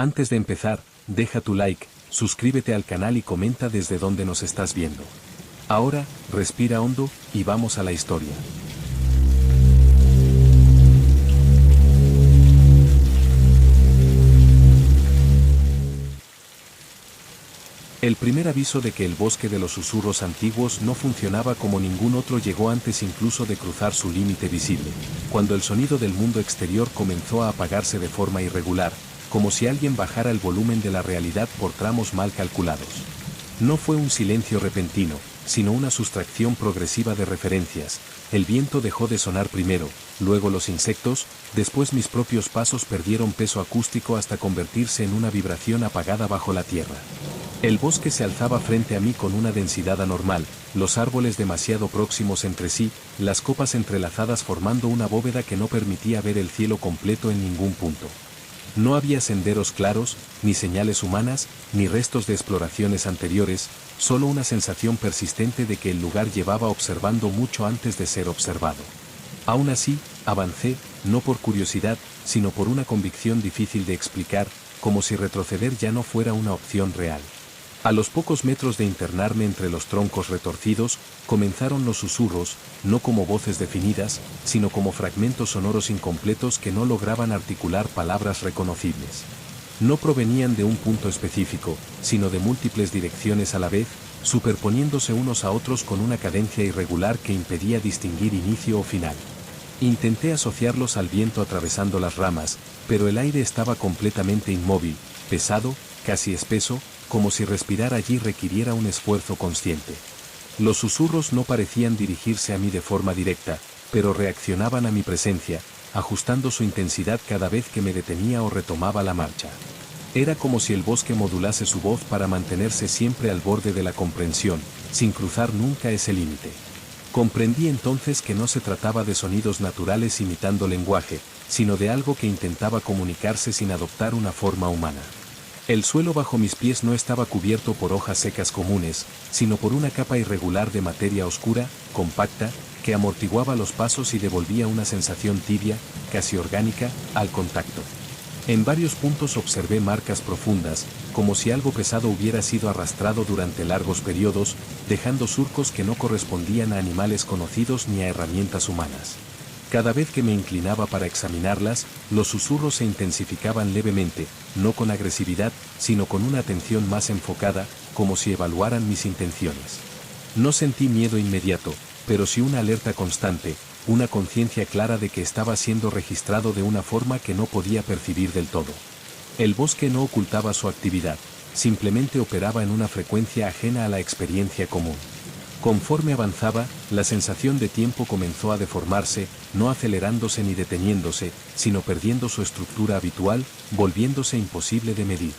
Antes de empezar, deja tu like, suscríbete al canal y comenta desde dónde nos estás viendo. Ahora, respira hondo, y vamos a la historia. El primer aviso de que el bosque de los susurros antiguos no funcionaba como ningún otro llegó antes incluso de cruzar su límite visible, cuando el sonido del mundo exterior comenzó a apagarse de forma irregular, como si alguien bajara el volumen de la realidad por tramos mal calculados. No fue un silencio repentino, sino una sustracción progresiva de referencias. El viento dejó de sonar primero, luego los insectos, después mis propios pasos perdieron peso acústico hasta convertirse en una vibración apagada bajo la tierra. El bosque se alzaba frente a mí con una densidad anormal, los árboles demasiado próximos entre sí, las copas entrelazadas formando una bóveda que no permitía ver el cielo completo en ningún punto. No había senderos claros, ni señales humanas, ni restos de exploraciones anteriores, solo una sensación persistente de que el lugar llevaba observando mucho antes de ser observado. Aún así, avancé, no por curiosidad, sino por una convicción difícil de explicar, como si retroceder ya no fuera una opción real. A los pocos metros de internarme entre los troncos retorcidos, comenzaron los susurros, no como voces definidas, sino como fragmentos sonoros incompletos que no lograban articular palabras reconocibles. No provenían de un punto específico, sino de múltiples direcciones a la vez, superponiéndose unos a otros con una cadencia irregular que impedía distinguir inicio o final. Intenté asociarlos al viento atravesando las ramas, pero el aire estaba completamente inmóvil, pesado, casi espeso, como si respirar allí requiriera un esfuerzo consciente. Los susurros no parecían dirigirse a mí de forma directa, pero reaccionaban a mi presencia, ajustando su intensidad cada vez que me detenía o retomaba la marcha. Era como si el bosque modulase su voz para mantenerse siempre al borde de la comprensión, sin cruzar nunca ese límite. Comprendí entonces que no se trataba de sonidos naturales imitando lenguaje, sino de algo que intentaba comunicarse sin adoptar una forma humana. El suelo bajo mis pies no estaba cubierto por hojas secas comunes, sino por una capa irregular de materia oscura, compacta, que amortiguaba los pasos y devolvía una sensación tibia, casi orgánica, al contacto. En varios puntos observé marcas profundas, como si algo pesado hubiera sido arrastrado durante largos periodos, dejando surcos que no correspondían a animales conocidos ni a herramientas humanas. Cada vez que me inclinaba para examinarlas, los susurros se intensificaban levemente, no con agresividad, sino con una atención más enfocada, como si evaluaran mis intenciones. No sentí miedo inmediato, pero sí una alerta constante, una conciencia clara de que estaba siendo registrado de una forma que no podía percibir del todo. El bosque no ocultaba su actividad, simplemente operaba en una frecuencia ajena a la experiencia común. Conforme avanzaba, la sensación de tiempo comenzó a deformarse, no acelerándose ni deteniéndose, sino perdiendo su estructura habitual, volviéndose imposible de medir.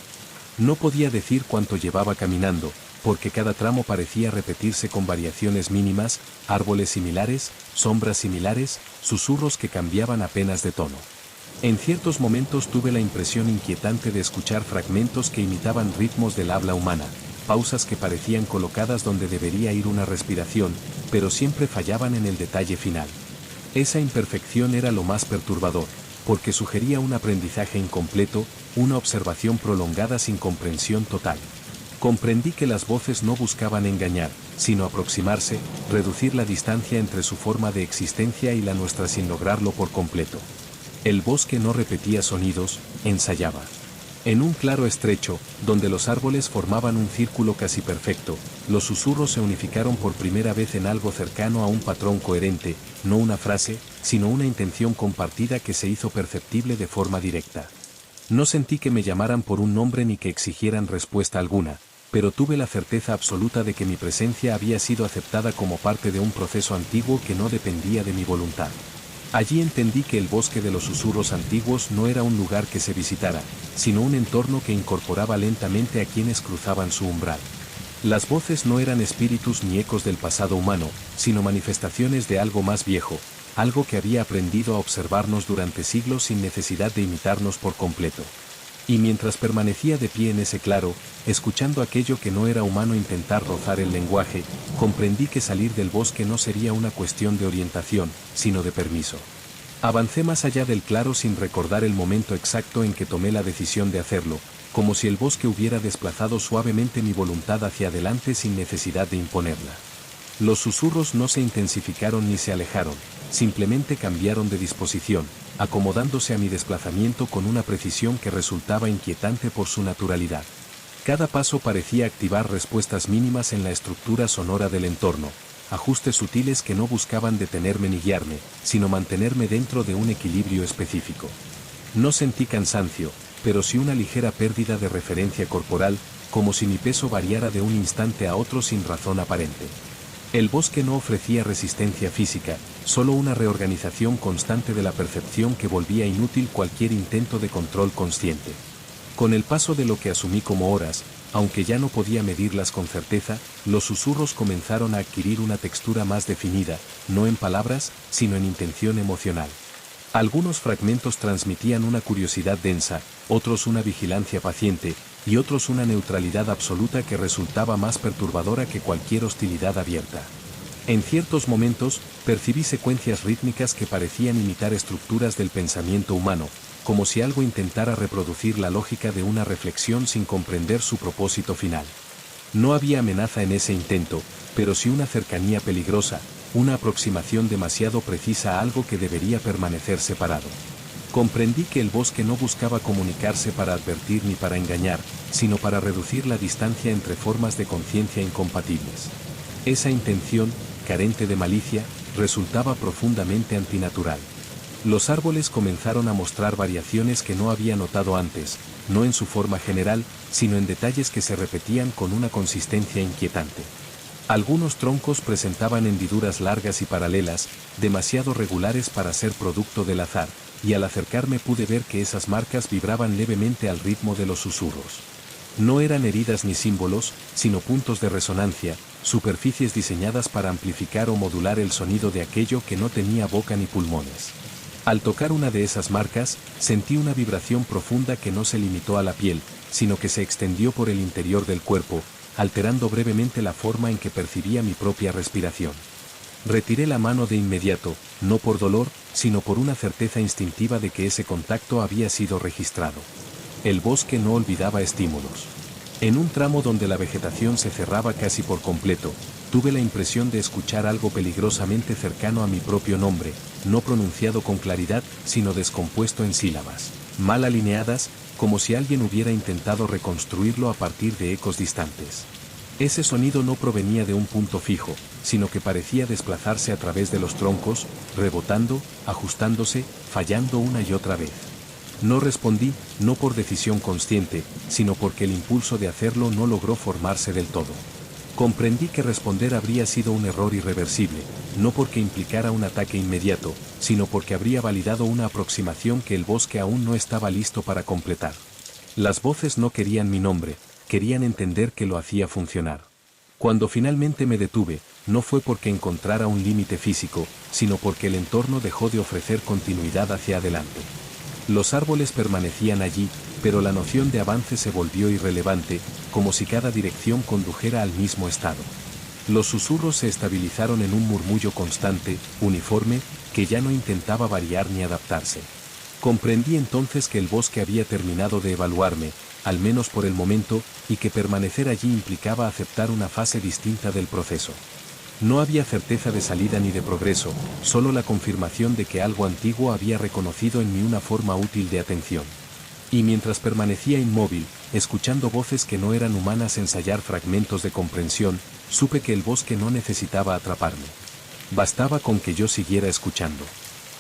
No podía decir cuánto llevaba caminando, porque cada tramo parecía repetirse con variaciones mínimas, árboles similares, sombras similares, susurros que cambiaban apenas de tono. En ciertos momentos tuve la impresión inquietante de escuchar fragmentos que imitaban ritmos del habla humana, pausas que parecían colocadas donde debería ir una respiración, pero siempre fallaban en el detalle final. Esa imperfección era lo más perturbador, porque sugería un aprendizaje incompleto, una observación prolongada sin comprensión total. Comprendí que las voces no buscaban engañar, sino aproximarse, reducir la distancia entre su forma de existencia y la nuestra sin lograrlo por completo. El bosque no repetía sonidos, ensayaba. En un claro estrecho, donde los árboles formaban un círculo casi perfecto, los susurros se unificaron por primera vez en algo cercano a un patrón coherente, no una frase, sino una intención compartida que se hizo perceptible de forma directa. No sentí que me llamaran por un nombre ni que exigieran respuesta alguna, pero tuve la certeza absoluta de que mi presencia había sido aceptada como parte de un proceso antiguo que no dependía de mi voluntad. Allí entendí que el bosque de los susurros antiguos no era un lugar que se visitara, sino un entorno que incorporaba lentamente a quienes cruzaban su umbral. Las voces no eran espíritus ni ecos del pasado humano, sino manifestaciones de algo más viejo, algo que había aprendido a observarnos durante siglos sin necesidad de imitarnos por completo. Y mientras permanecía de pie en ese claro, escuchando aquello que no era humano intentar rozar el lenguaje, comprendí que salir del bosque no sería una cuestión de orientación, sino de permiso. Avancé más allá del claro sin recordar el momento exacto en que tomé la decisión de hacerlo, como si el bosque hubiera desplazado suavemente mi voluntad hacia adelante sin necesidad de imponerla. Los susurros no se intensificaron ni se alejaron, simplemente cambiaron de disposición, acomodándose a mi desplazamiento con una precisión que resultaba inquietante por su naturalidad. Cada paso parecía activar respuestas mínimas en la estructura sonora del entorno, ajustes sutiles que no buscaban detenerme ni guiarme, sino mantenerme dentro de un equilibrio específico. No sentí cansancio, pero sí una ligera pérdida de referencia corporal, como si mi peso variara de un instante a otro sin razón aparente. El bosque no ofrecía resistencia física, solo una reorganización constante de la percepción que volvía inútil cualquier intento de control consciente. Con el paso de lo que asumí como horas, aunque ya no podía medirlas con certeza, los susurros comenzaron a adquirir una textura más definida, no en palabras, sino en intención emocional. Algunos fragmentos transmitían una curiosidad densa, otros una vigilancia paciente, y otros una neutralidad absoluta que resultaba más perturbadora que cualquier hostilidad abierta. En ciertos momentos, percibí secuencias rítmicas que parecían imitar estructuras del pensamiento humano, como si algo intentara reproducir la lógica de una reflexión sin comprender su propósito final. No había amenaza en ese intento, pero sí una cercanía peligrosa, una aproximación demasiado precisa a algo que debería permanecer separado. Comprendí que el bosque no buscaba comunicarse para advertir ni para engañar, sino para reducir la distancia entre formas de conciencia incompatibles. Esa intención, carente de malicia, resultaba profundamente antinatural. Los árboles comenzaron a mostrar variaciones que no había notado antes, no en su forma general, sino en detalles que se repetían con una consistencia inquietante. Algunos troncos presentaban hendiduras largas y paralelas, demasiado regulares para ser producto del azar, y al acercarme pude ver que esas marcas vibraban levemente al ritmo de los susurros. No eran heridas ni símbolos, sino puntos de resonancia, superficies diseñadas para amplificar o modular el sonido de aquello que no tenía boca ni pulmones. Al tocar una de esas marcas, sentí una vibración profunda que no se limitó a la piel, sino que se extendió por el interior del cuerpo, alterando brevemente la forma en que percibía mi propia respiración. Retiré la mano de inmediato, no por dolor, sino por una certeza instintiva de que ese contacto había sido registrado. El bosque no olvidaba estímulos. En un tramo donde la vegetación se cerraba casi por completo, tuve la impresión de escuchar algo peligrosamente cercano a mi propio nombre, no pronunciado con claridad, sino descompuesto en sílabas, mal alineadas, como si alguien hubiera intentado reconstruirlo a partir de ecos distantes. Ese sonido no provenía de un punto fijo, sino que parecía desplazarse a través de los troncos, rebotando, ajustándose, fallando una y otra vez. No respondí, no por decisión consciente, sino porque el impulso de hacerlo no logró formarse del todo. Comprendí que responder habría sido un error irreversible, no porque implicara un ataque inmediato, sino porque habría validado una aproximación que el bosque aún no estaba listo para completar. Las voces no querían mi nombre, querían entender que lo hacía funcionar. Cuando finalmente me detuve, no fue porque encontrara un límite físico, sino porque el entorno dejó de ofrecer continuidad hacia adelante. Los árboles permanecían allí, pero la noción de avance se volvió irrelevante, como si cada dirección condujera al mismo estado. Los susurros se estabilizaron en un murmullo constante, uniforme, que ya no intentaba variar ni adaptarse. Comprendí entonces que el bosque había terminado de evaluarme, al menos por el momento, y que permanecer allí implicaba aceptar una fase distinta del proceso. No había certeza de salida ni de progreso, solo la confirmación de que algo antiguo había reconocido en mí una forma útil de atención. Y mientras permanecía inmóvil, escuchando voces que no eran humanas ensayar fragmentos de comprensión, supe que el bosque no necesitaba atraparme. Bastaba con que yo siguiera escuchando.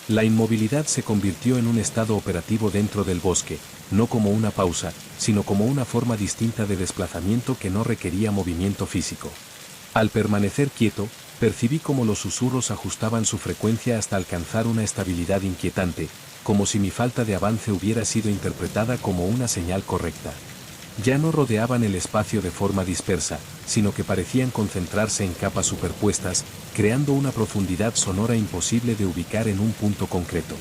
La inmovilidad se convirtió en un estado operativo dentro del bosque, no como una pausa, sino como una forma distinta de desplazamiento que no requería movimiento físico. Al permanecer quieto, percibí cómo los susurros ajustaban su frecuencia hasta alcanzar una estabilidad inquietante, como si mi falta de avance hubiera sido interpretada como una señal correcta. Ya no rodeaban el espacio de forma dispersa, sino que parecían concentrarse en capas superpuestas, creando una profundidad sonora imposible de ubicar en un punto concreto.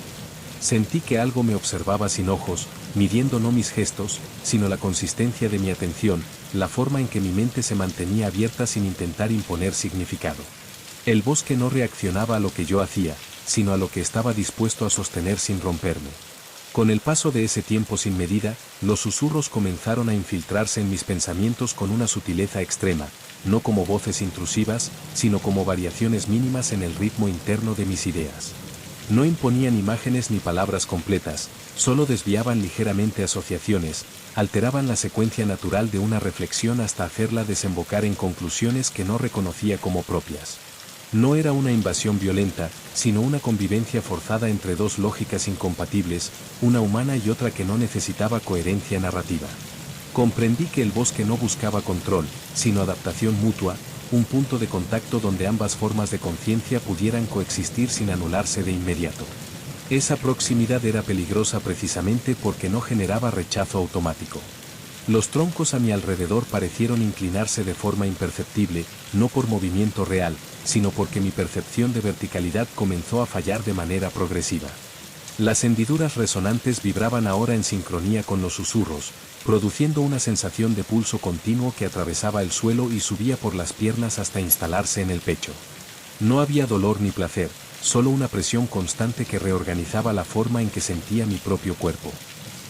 Sentí que algo me observaba sin ojos, midiendo no mis gestos, sino la consistencia de mi atención, la forma en que mi mente se mantenía abierta sin intentar imponer significado. El bosque no reaccionaba a lo que yo hacía, sino a lo que estaba dispuesto a sostener sin romperme. Con el paso de ese tiempo sin medida, los susurros comenzaron a infiltrarse en mis pensamientos con una sutileza extrema, no como voces intrusivas, sino como variaciones mínimas en el ritmo interno de mis ideas. No imponían imágenes ni palabras completas, solo desviaban ligeramente asociaciones, alteraban la secuencia natural de una reflexión hasta hacerla desembocar en conclusiones que no reconocía como propias. No era una invasión violenta, sino una convivencia forzada entre dos lógicas incompatibles, una humana y otra que no necesitaba coherencia narrativa. Comprendí que el bosque no buscaba control, sino adaptación mutua, un punto de contacto donde ambas formas de conciencia pudieran coexistir sin anularse de inmediato. Esa proximidad era peligrosa precisamente porque no generaba rechazo automático. Los troncos a mi alrededor parecieron inclinarse de forma imperceptible, no por movimiento real, sino porque mi percepción de verticalidad comenzó a fallar de manera progresiva. Las hendiduras resonantes vibraban ahora en sincronía con los susurros, produciendo una sensación de pulso continuo que atravesaba el suelo y subía por las piernas hasta instalarse en el pecho. No había dolor ni placer, solo una presión constante que reorganizaba la forma en que sentía mi propio cuerpo.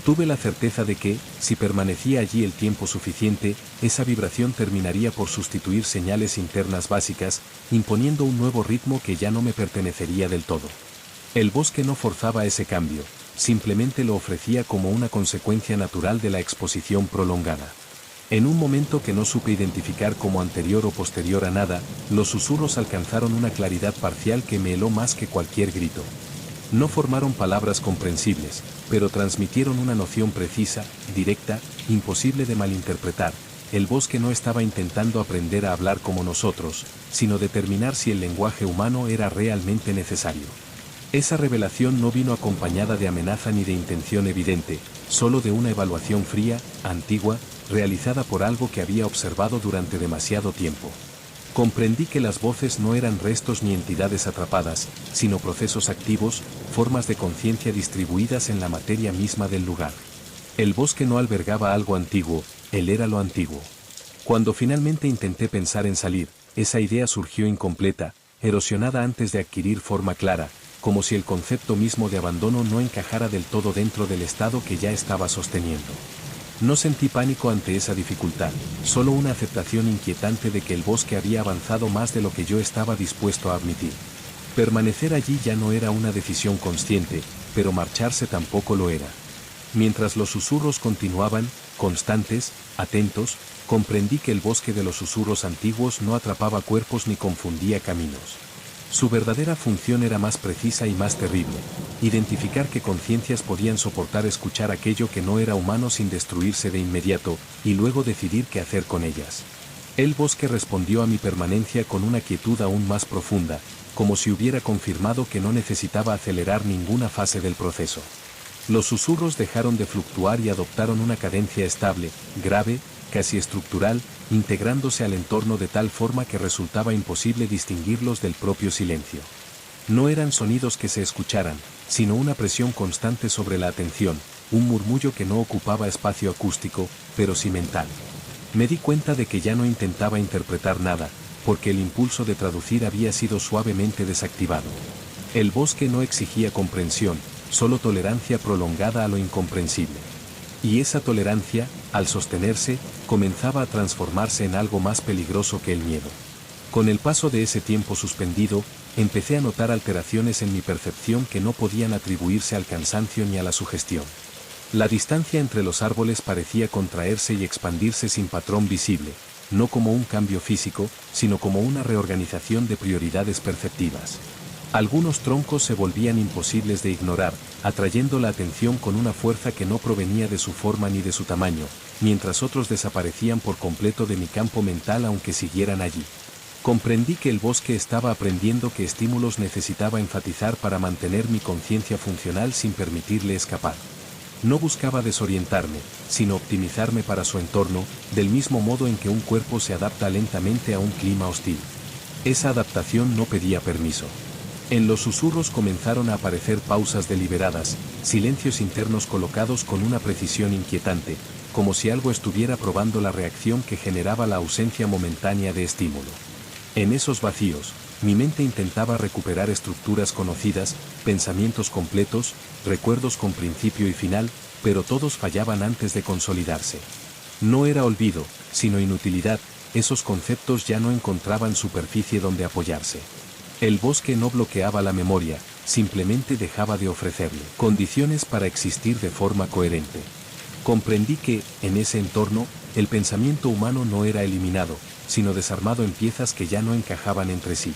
Tuve la certeza de que, si permanecía allí el tiempo suficiente, esa vibración terminaría por sustituir señales internas básicas, imponiendo un nuevo ritmo que ya no me pertenecería del todo. El bosque no forzaba ese cambio, simplemente lo ofrecía como una consecuencia natural de la exposición prolongada. En un momento que no supe identificar como anterior o posterior a nada, los susurros alcanzaron una claridad parcial que me heló más que cualquier grito. No formaron palabras comprensibles, pero transmitieron una noción precisa, directa, imposible de malinterpretar. El bosque no estaba intentando aprender a hablar como nosotros, sino determinar si el lenguaje humano era realmente necesario. Esa revelación no vino acompañada de amenaza ni de intención evidente, solo de una evaluación fría, antigua, realizada por algo que había observado durante demasiado tiempo. Comprendí que las voces no eran restos ni entidades atrapadas, sino procesos activos, formas de conciencia distribuidas en la materia misma del lugar. El bosque no albergaba algo antiguo, él era lo antiguo. Cuando finalmente intenté pensar en salir, esa idea surgió incompleta, erosionada antes de adquirir forma clara, como si el concepto mismo de abandono no encajara del todo dentro del estado que ya estaba sosteniendo. No sentí pánico ante esa dificultad, solo una aceptación inquietante de que el bosque había avanzado más de lo que yo estaba dispuesto a admitir. Permanecer allí ya no era una decisión consciente, pero marcharse tampoco lo era. Mientras los susurros continuaban, constantes, atentos, comprendí que el bosque de los susurros antiguos no atrapaba cuerpos ni confundía caminos. Su verdadera función era más precisa y más terrible: identificar qué conciencias podían soportar escuchar aquello que no era humano sin destruirse de inmediato, y luego decidir qué hacer con ellas. El bosque respondió a mi permanencia con una quietud aún más profunda, como si hubiera confirmado que no necesitaba acelerar ninguna fase del proceso. Los susurros dejaron de fluctuar y adoptaron una cadencia estable, grave, casi estructural, integrándose al entorno de tal forma que resultaba imposible distinguirlos del propio silencio. No eran sonidos que se escucharan, sino una presión constante sobre la atención, un murmullo que no ocupaba espacio acústico, pero sí mental. Me di cuenta de que ya no intentaba interpretar nada, porque el impulso de traducir había sido suavemente desactivado. El bosque no exigía comprensión, solo tolerancia prolongada a lo incomprensible. Y esa tolerancia, al sostenerse, comenzaba a transformarse en algo más peligroso que el miedo. Con el paso de ese tiempo suspendido, empecé a notar alteraciones en mi percepción que no podían atribuirse al cansancio ni a la sugestión. La distancia entre los árboles parecía contraerse y expandirse sin patrón visible, no como un cambio físico, sino como una reorganización de prioridades perceptivas. Algunos troncos se volvían imposibles de ignorar, atrayendo la atención con una fuerza que no provenía de su forma ni de su tamaño, mientras otros desaparecían por completo de mi campo mental aunque siguieran allí. Comprendí que el bosque estaba aprendiendo qué estímulos necesitaba enfatizar para mantener mi conciencia funcional sin permitirle escapar. No buscaba desorientarme, sino optimizarme para su entorno, del mismo modo en que un cuerpo se adapta lentamente a un clima hostil. Esa adaptación no pedía permiso. En los susurros comenzaron a aparecer pausas deliberadas, silencios internos colocados con una precisión inquietante, como si algo estuviera probando la reacción que generaba la ausencia momentánea de estímulo. En esos vacíos, mi mente intentaba recuperar estructuras conocidas, pensamientos completos, recuerdos con principio y final, pero todos fallaban antes de consolidarse. No era olvido, sino inutilidad, esos conceptos ya no encontraban superficie donde apoyarse. El bosque no bloqueaba la memoria, simplemente dejaba de ofrecerle condiciones para existir de forma coherente. Comprendí que, en ese entorno, el pensamiento humano no era eliminado, sino desarmado en piezas que ya no encajaban entre sí.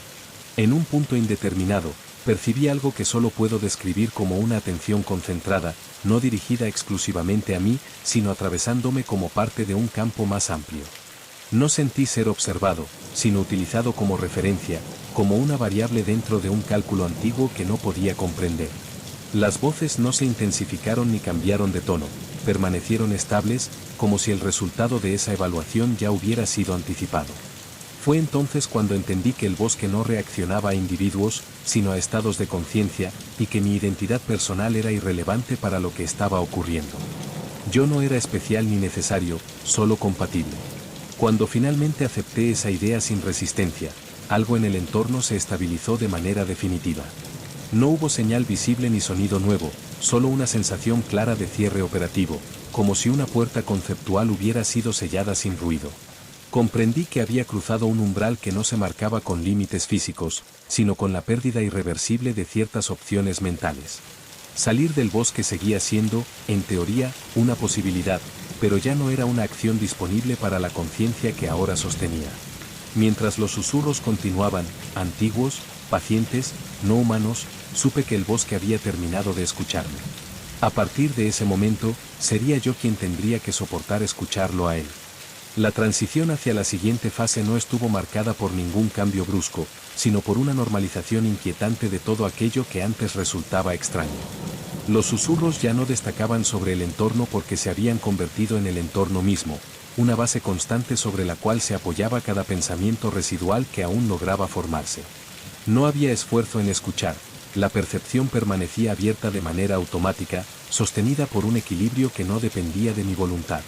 En un punto indeterminado, percibí algo que solo puedo describir como una atención concentrada, no dirigida exclusivamente a mí, sino atravesándome como parte de un campo más amplio. No sentí ser observado, sino utilizado como referencia, como una variable dentro de un cálculo antiguo que no podía comprender. Las voces no se intensificaron ni cambiaron de tono, permanecieron estables, como si el resultado de esa evaluación ya hubiera sido anticipado. Fue entonces cuando entendí que el bosque no reaccionaba a individuos, sino a estados de conciencia, y que mi identidad personal era irrelevante para lo que estaba ocurriendo. Yo no era especial ni necesario, solo compatible. Cuando finalmente acepté esa idea sin resistencia, algo en el entorno se estabilizó de manera definitiva. No hubo señal visible ni sonido nuevo, solo una sensación clara de cierre operativo, como si una puerta conceptual hubiera sido sellada sin ruido. Comprendí que había cruzado un umbral que no se marcaba con límites físicos, sino con la pérdida irreversible de ciertas opciones mentales. Salir del bosque seguía siendo, en teoría, una posibilidad, pero ya no era una acción disponible para la conciencia que ahora sostenía. Mientras los susurros continuaban, antiguos, pacientes, no humanos, supe que el bosque había terminado de escucharme. A partir de ese momento, sería yo quien tendría que soportar escucharlo a él. La transición hacia la siguiente fase no estuvo marcada por ningún cambio brusco, sino por una normalización inquietante de todo aquello que antes resultaba extraño. Los susurros ya no destacaban sobre el entorno porque se habían convertido en el entorno mismo, una base constante sobre la cual se apoyaba cada pensamiento residual que aún lograba formarse. No había esfuerzo en escuchar, la percepción permanecía abierta de manera automática, sostenida por un equilibrio que no dependía de mi voluntad.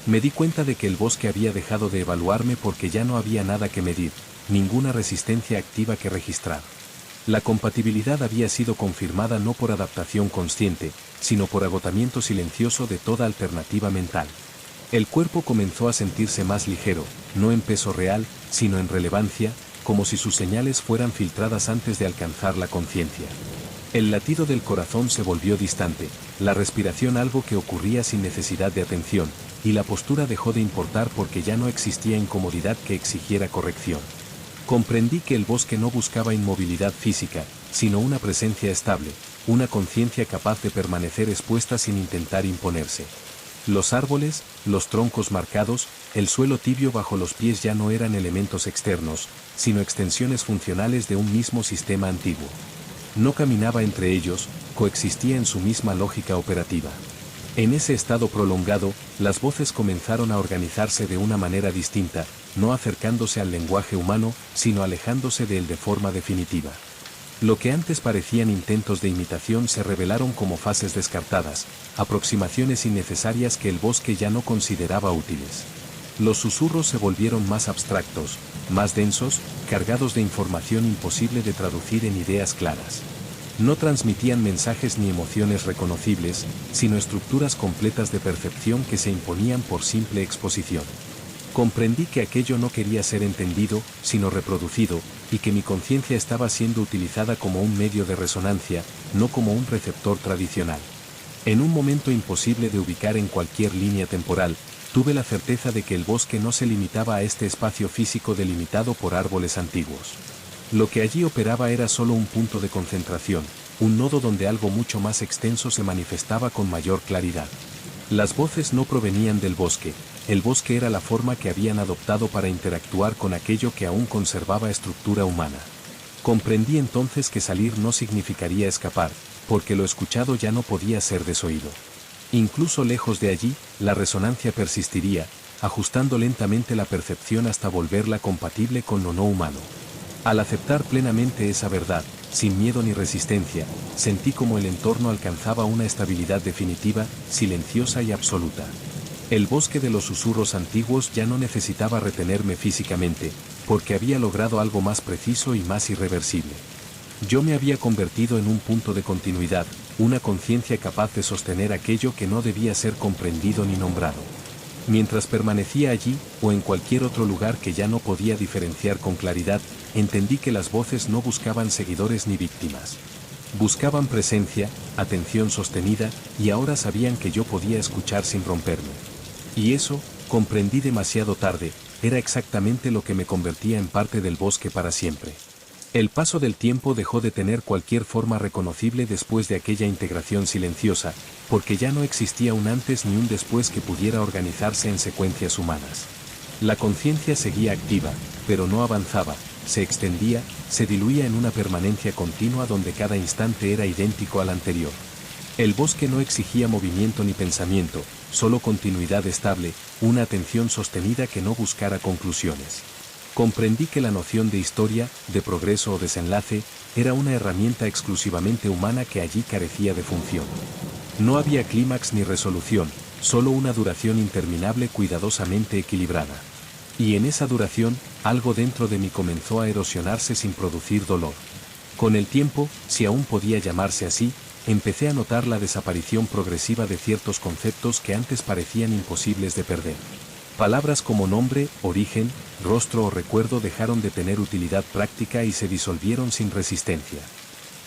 Me di cuenta de que el bosque había dejado de evaluarme porque ya no había nada que medir, ninguna resistencia activa que registrar. La compatibilidad había sido confirmada no por adaptación consciente, sino por agotamiento silencioso de toda alternativa mental. El cuerpo comenzó a sentirse más ligero, no en peso real, sino en relevancia, como si sus señales fueran filtradas antes de alcanzar la conciencia. El latido del corazón se volvió distante, la respiración algo que ocurría sin necesidad de atención, y la postura dejó de importar porque ya no existía incomodidad que exigiera corrección. Comprendí que el bosque no buscaba inmovilidad física, sino una presencia estable, una conciencia capaz de permanecer expuesta sin intentar imponerse. Los árboles, los troncos marcados, el suelo tibio bajo los pies ya no eran elementos externos, sino extensiones funcionales de un mismo sistema antiguo. No caminaba entre ellos, coexistía en su misma lógica operativa. En ese estado prolongado, las voces comenzaron a organizarse de una manera distinta, no acercándose al lenguaje humano, sino alejándose de él de forma definitiva. Lo que antes parecían intentos de imitación se revelaron como fases descartadas, aproximaciones innecesarias que el bosque ya no consideraba útiles. Los susurros se volvieron más abstractos, más densos, cargados de información imposible de traducir en ideas claras. No transmitían mensajes ni emociones reconocibles, sino estructuras completas de percepción que se imponían por simple exposición. Comprendí que aquello no quería ser entendido, sino reproducido, y que mi conciencia estaba siendo utilizada como un medio de resonancia, no como un receptor tradicional. En un momento imposible de ubicar en cualquier línea temporal, tuve la certeza de que el bosque no se limitaba a este espacio físico delimitado por árboles antiguos. Lo que allí operaba era solo un punto de concentración, un nodo donde algo mucho más extenso se manifestaba con mayor claridad. Las voces no provenían del bosque, el bosque era la forma que habían adoptado para interactuar con aquello que aún conservaba estructura humana. Comprendí entonces que salir no significaría escapar, porque lo escuchado ya no podía ser desoído. Incluso lejos de allí, la resonancia persistiría, ajustando lentamente la percepción hasta volverla compatible con lo no humano. Al aceptar plenamente esa verdad, sin miedo ni resistencia, sentí como el entorno alcanzaba una estabilidad definitiva, silenciosa y absoluta. El bosque de los susurros antiguos ya no necesitaba retenerme físicamente, porque había logrado algo más preciso y más irreversible. Yo me había convertido en un punto de continuidad, una conciencia capaz de sostener aquello que no debía ser comprendido ni nombrado. Mientras permanecía allí, o en cualquier otro lugar que ya no podía diferenciar con claridad, entendí que las voces no buscaban seguidores ni víctimas. Buscaban presencia, atención sostenida, y ahora sabían que yo podía escuchar sin romperme. Y eso, comprendí demasiado tarde, era exactamente lo que me convertía en parte del bosque para siempre. El paso del tiempo dejó de tener cualquier forma reconocible después de aquella integración silenciosa, porque ya no existía un antes ni un después que pudiera organizarse en secuencias humanas. La conciencia seguía activa, pero no avanzaba, se extendía, se diluía en una permanencia continua donde cada instante era idéntico al anterior. El bosque no exigía movimiento ni pensamiento, solo continuidad estable, una atención sostenida que no buscara conclusiones. Comprendí que la noción de historia, de progreso o desenlace, era una herramienta exclusivamente humana que allí carecía de función. No había clímax ni resolución, solo una duración interminable cuidadosamente equilibrada. Y en esa duración, algo dentro de mí comenzó a erosionarse sin producir dolor. Con el tiempo, si aún podía llamarse así, empecé a notar la desaparición progresiva de ciertos conceptos que antes parecían imposibles de perder. Palabras como nombre, origen, rostro o recuerdo dejaron de tener utilidad práctica y se disolvieron sin resistencia.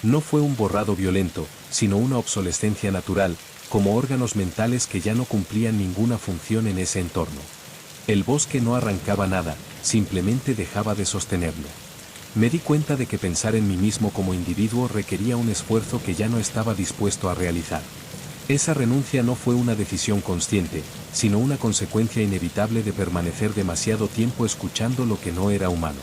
No fue un borrado violento, sino una obsolescencia natural, como órganos mentales que ya no cumplían ninguna función en ese entorno. El bosque no arrancaba nada, simplemente dejaba de sostenerlo. Me di cuenta de que pensar en mí mismo como individuo requería un esfuerzo que ya no estaba dispuesto a realizar. Esa renuncia no fue una decisión consciente, sino una consecuencia inevitable de permanecer demasiado tiempo escuchando lo que no era humano.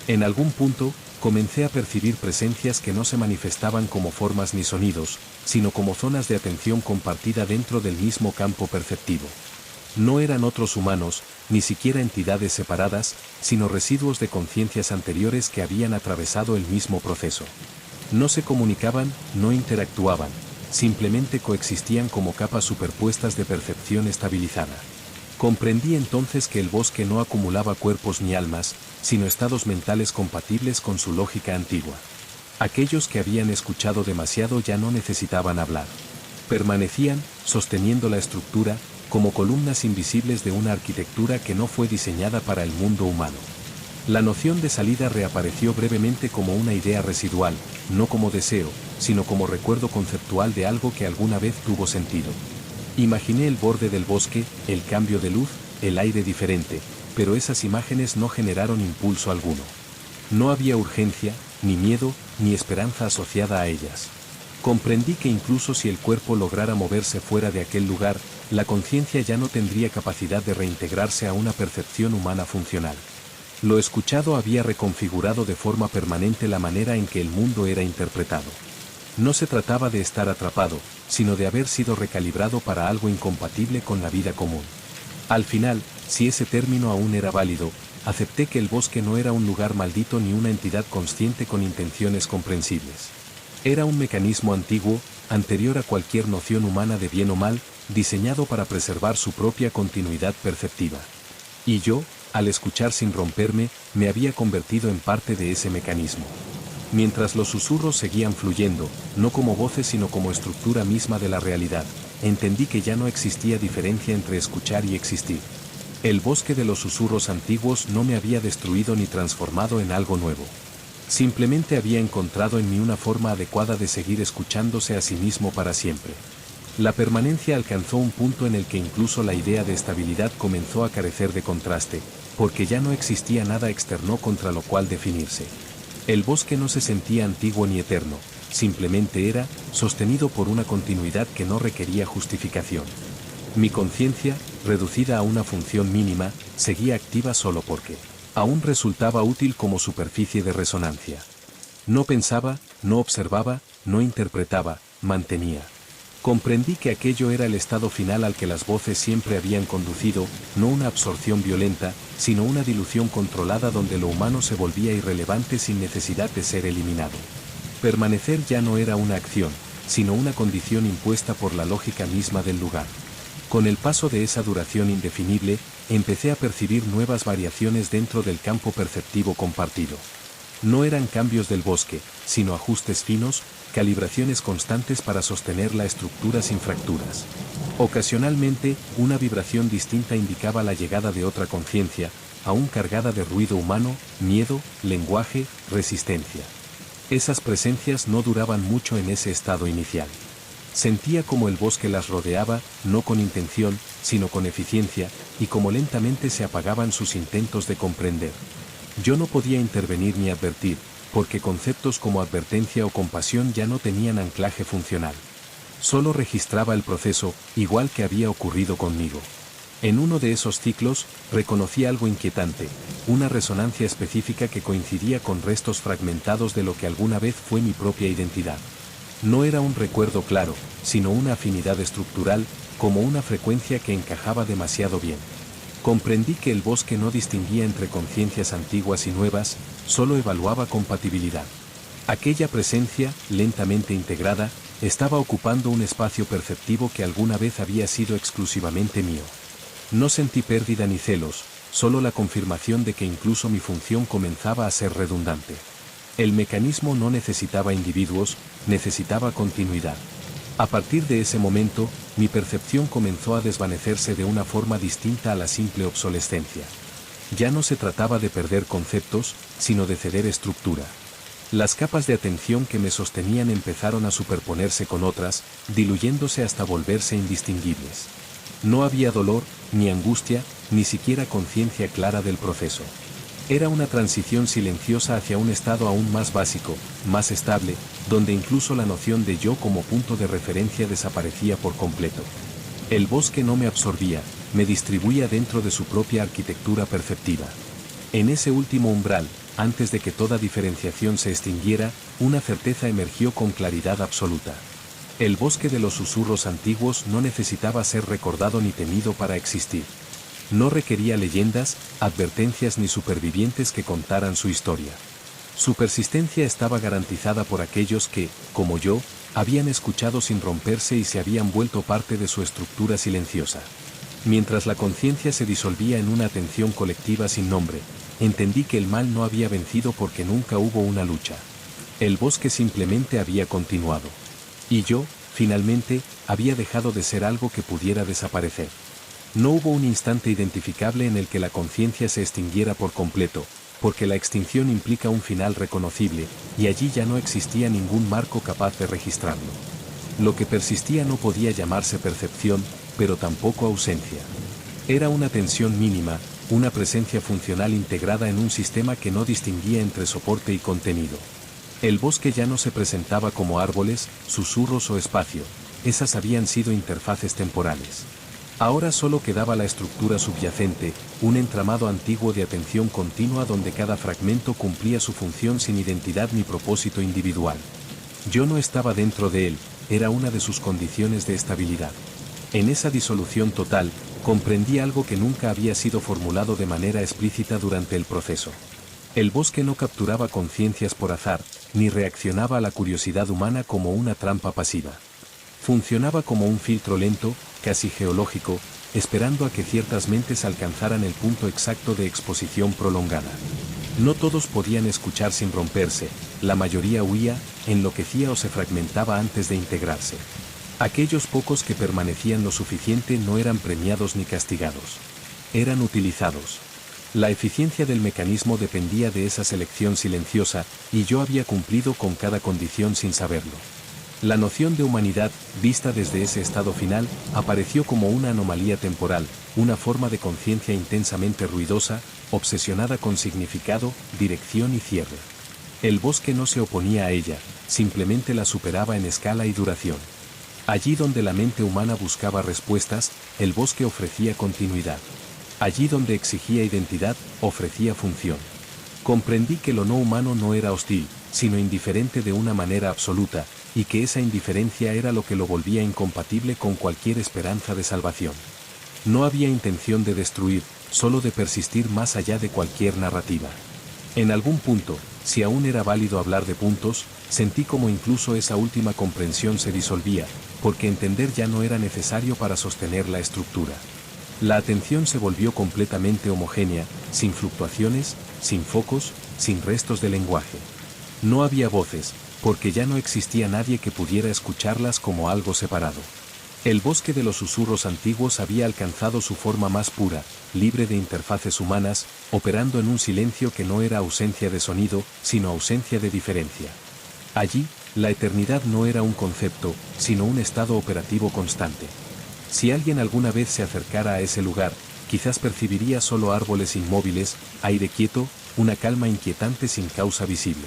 En algún punto, comencé a percibir presencias que no se manifestaban como formas ni sonidos, sino como zonas de atención compartida dentro del mismo campo perceptivo. No eran otros humanos, ni siquiera entidades separadas, sino residuos de conciencias anteriores que habían atravesado el mismo proceso. No se comunicaban, no interactuaban, simplemente coexistían como capas superpuestas de percepción estabilizada. Comprendí entonces que el bosque no acumulaba cuerpos ni almas, sino estados mentales compatibles con su lógica antigua. Aquellos que habían escuchado demasiado ya no necesitaban hablar. Permanecían, sosteniendo la estructura, como columnas invisibles de una arquitectura que no fue diseñada para el mundo humano. La noción de salida reapareció brevemente como una idea residual, no como deseo, sino como recuerdo conceptual de algo que alguna vez tuvo sentido. Imaginé el borde del bosque, el cambio de luz, el aire diferente, pero esas imágenes no generaron impulso alguno. No había urgencia, ni miedo, ni esperanza asociada a ellas. Comprendí que incluso si el cuerpo lograra moverse fuera de aquel lugar, la conciencia ya no tendría capacidad de reintegrarse a una percepción humana funcional. Lo escuchado había reconfigurado de forma permanente la manera en que el mundo era interpretado. No se trataba de estar atrapado, sino de haber sido recalibrado para algo incompatible con la vida común. Al final, si ese término aún era válido, acepté que el bosque no era un lugar maldito ni una entidad consciente con intenciones comprensibles. Era un mecanismo antiguo, anterior a cualquier noción humana de bien o mal, diseñado para preservar su propia continuidad perceptiva. Y yo, al escuchar sin romperme, me había convertido en parte de ese mecanismo. Mientras los susurros seguían fluyendo, no como voces sino como estructura misma de la realidad, entendí que ya no existía diferencia entre escuchar y existir. El bosque de los susurros antiguos no me había destruido ni transformado en algo nuevo. Simplemente había encontrado en mí una forma adecuada de seguir escuchándose a sí mismo para siempre. La permanencia alcanzó un punto en el que incluso la idea de estabilidad comenzó a carecer de contraste, porque ya no existía nada externo contra lo cual definirse. El bosque no se sentía antiguo ni eterno, simplemente era, sostenido por una continuidad que no requería justificación. Mi conciencia, reducida a una función mínima, seguía activa solo porque aún resultaba útil como superficie de resonancia. No pensaba, no observaba, no interpretaba, mantenía. Comprendí que aquello era el estado final al que las voces siempre habían conducido, no una absorción violenta, sino una dilución controlada donde lo humano se volvía irrelevante sin necesidad de ser eliminado. Permanecer ya no era una acción, sino una condición impuesta por la lógica misma del lugar. Con el paso de esa duración indefinible, empecé a percibir nuevas variaciones dentro del campo perceptivo compartido. No eran cambios del bosque, sino ajustes finos, calibraciones constantes para sostener la estructura sin fracturas. Ocasionalmente, una vibración distinta indicaba la llegada de otra conciencia, aún cargada de ruido humano, miedo, lenguaje, resistencia. Esas presencias no duraban mucho en ese estado inicial. Sentía como el bosque las rodeaba, no con intención, sino con eficiencia, y como lentamente se apagaban sus intentos de comprender. Yo no podía intervenir ni advertir, porque conceptos como advertencia o compasión ya no tenían anclaje funcional. Solo registraba el proceso, igual que había ocurrido conmigo. En uno de esos ciclos, reconocí algo inquietante, una resonancia específica que coincidía con restos fragmentados de lo que alguna vez fue mi propia identidad. No era un recuerdo claro, sino una afinidad estructural, como una frecuencia que encajaba demasiado bien. Comprendí que el bosque no distinguía entre conciencias antiguas y nuevas, solo evaluaba compatibilidad. Aquella presencia, lentamente integrada, estaba ocupando un espacio perceptivo que alguna vez había sido exclusivamente mío. No sentí pérdida ni celos, solo la confirmación de que incluso mi función comenzaba a ser redundante. El mecanismo no necesitaba individuos, necesitaba continuidad. A partir de ese momento, mi percepción comenzó a desvanecerse de una forma distinta a la simple obsolescencia. Ya no se trataba de perder conceptos, sino de ceder estructura. Las capas de atención que me sostenían empezaron a superponerse con otras, diluyéndose hasta volverse indistinguibles. No había dolor, ni angustia, ni siquiera conciencia clara del proceso. Era una transición silenciosa hacia un estado aún más básico, más estable, donde incluso la noción de yo como punto de referencia desaparecía por completo. El bosque no me absorbía, me distribuía dentro de su propia arquitectura perceptiva. En ese último umbral, antes de que toda diferenciación se extinguiera, una certeza emergió con claridad absoluta. El bosque de los susurros antiguos no necesitaba ser recordado ni temido para existir. No requería leyendas, advertencias ni supervivientes que contaran su historia. Su persistencia estaba garantizada por aquellos que, como yo, habían escuchado sin romperse y se habían vuelto parte de su estructura silenciosa. Mientras la conciencia se disolvía en una atención colectiva sin nombre, entendí que el mal no había vencido porque nunca hubo una lucha. El bosque simplemente había continuado. Y yo, finalmente, había dejado de ser algo que pudiera desaparecer. No hubo un instante identificable en el que la conciencia se extinguiera por completo, porque la extinción implica un final reconocible, y allí ya no existía ningún marco capaz de registrarlo. Lo que persistía no podía llamarse percepción, pero tampoco ausencia. Era una tensión mínima, una presencia funcional integrada en un sistema que no distinguía entre soporte y contenido. El bosque ya no se presentaba como árboles, susurros o espacio, esas habían sido interfaces temporales. Ahora solo quedaba la estructura subyacente, un entramado antiguo de atención continua donde cada fragmento cumplía su función sin identidad ni propósito individual. Yo no estaba dentro de él, era una de sus condiciones de estabilidad. En esa disolución total, comprendí algo que nunca había sido formulado de manera explícita durante el proceso. El bosque no capturaba conciencias por azar, ni reaccionaba a la curiosidad humana como una trampa pasiva. Funcionaba como un filtro lento, casi geológico, esperando a que ciertas mentes alcanzaran el punto exacto de exposición prolongada. No todos podían escuchar sin romperse, la mayoría huía, enloquecía o se fragmentaba antes de integrarse. Aquellos pocos que permanecían lo suficiente no eran premiados ni castigados. Eran utilizados. La eficiencia del mecanismo dependía de esa selección silenciosa, y yo había cumplido con cada condición sin saberlo. La noción de humanidad, vista desde ese estado final, apareció como una anomalía temporal, una forma de conciencia intensamente ruidosa, obsesionada con significado, dirección y cierre. El bosque no se oponía a ella, simplemente la superaba en escala y duración. Allí donde la mente humana buscaba respuestas, el bosque ofrecía continuidad. Allí donde exigía identidad, ofrecía función. Comprendí que lo no humano no era hostil, sino indiferente de una manera absoluta, y que esa indiferencia era lo que lo volvía incompatible con cualquier esperanza de salvación. No había intención de destruir, solo de persistir más allá de cualquier narrativa. En algún punto, si aún era válido hablar de puntos, sentí como incluso esa última comprensión se disolvía, porque entender ya no era necesario para sostener la estructura. La atención se volvió completamente homogénea, sin fluctuaciones, sin focos, sin restos de lenguaje. No había voces, porque ya no existía nadie que pudiera escucharlas como algo separado. El bosque de los susurros antiguos había alcanzado su forma más pura, libre de interfaces humanas, operando en un silencio que no era ausencia de sonido, sino ausencia de diferencia. Allí, la eternidad no era un concepto, sino un estado operativo constante. Si alguien alguna vez se acercara a ese lugar, quizás percibiría solo árboles inmóviles, aire quieto, una calma inquietante sin causa visible.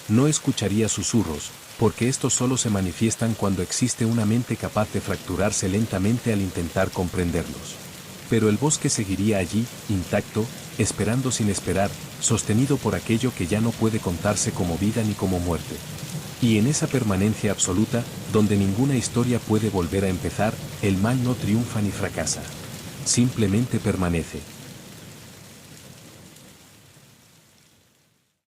No escucharía susurros, porque estos solo se manifiestan cuando existe una mente capaz de fracturarse lentamente al intentar comprenderlos. Pero el bosque seguiría allí, intacto, esperando sin esperar, sostenido por aquello que ya no puede contarse como vida ni como muerte. Y en esa permanencia absoluta, donde ninguna historia puede volver a empezar, el mal no triunfa ni fracasa. Simplemente permanece.